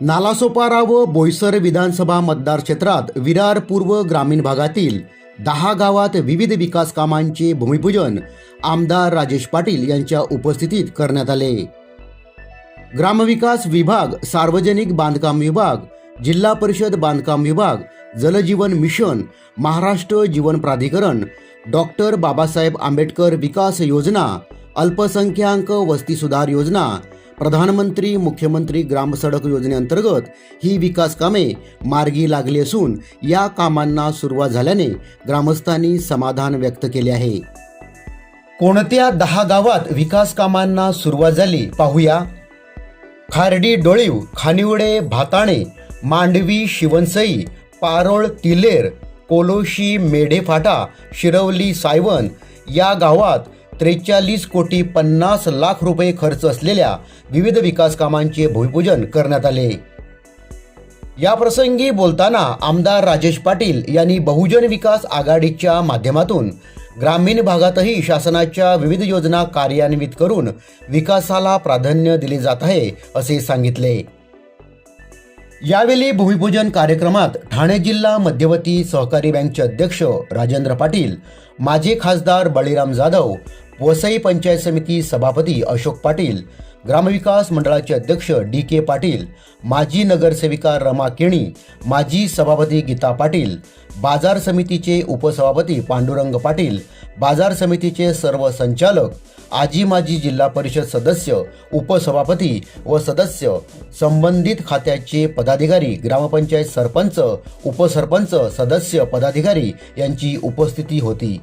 नालासोपारा व बोईसर विधानसभा मतदार क्षेत्रात विरार पूर्व ग्रामीण भागातील 10 गावात विविध विकास कामांचे भूमिपूजन आमदार राजेश पाटील यांच्या उपस्थितीत करण्यात आले। ग्रामविकास विभाग, सार्वजनिक बांधकाम विभाग, जिल्हा परिषद बांधकाम विभाग, जलजीवन मिशन, महाराष्ट्र जीवन प्राधिकरण, डॉक्टर बाबासाहेब आंबेडकर विकास योजना, अल्पसंख्याक वस्ती सुधार योजना, प्रधानमंत्री मुख्यमंत्री ग्राम सडक योजनेअंतर्गत ही विकास कामे मार्गी लागली असून या कामांना सुरुवात झाल्याने ग्रामस्थांनी समाधान व्यक्त केले आहे। कोणत्या 10 गावात विकास कामांना सुरुवात झाली पाहूया। खार्डी डोळीव, खानिवडे भाताणे, मांडवी शिवणसई, पारोळ तिलेर, कोलोशी मेढेफाटा, शिरवली सायवन या गावात 43,50,00,000 रुपये खर्च असलेल्या विविध विकास कामांचे भूमिपूजन करण्यात आले। या प्रसंगी बोलताना आमदार राजेश पाटील यांनी बहुजन विकास आघाडीच्या माध्यमातून ग्रामीण भागातही शासनाच्या विविध योजना कार्यान्वित करून विकासाला प्राधान्य दिले जात आहे असे सांगितले। यावेळी भूमिपूजन कार्यक्रमात ठाणे जिल्हा मध्यवर्ती सहकारी बँकचे अध्यक्ष राजेंद्र पाटील, माजी खासदार बळीराम जाधव, वसई पंचायत समिती सभापती अशोक पाटील, ग्रामविकास मंडळाचे अध्यक्ष DK पाटील, माजी नगरसेविका रमा केणी, माजी सभापती गीता पाटील, बाजार समितीचे उपसभापती पांडुरंग पाटील, बाजार समितीचे सर्व संचालक, आजी माजी जिल्हा परिषद सदस्य, उपसभापती व सदस्य, संबंधित खात्याचे पदाधिकारी, ग्रामपंचायत सरपंच, उपसरपंच, सदस्य, पदाधिकारी यांची उपस्थिती होती।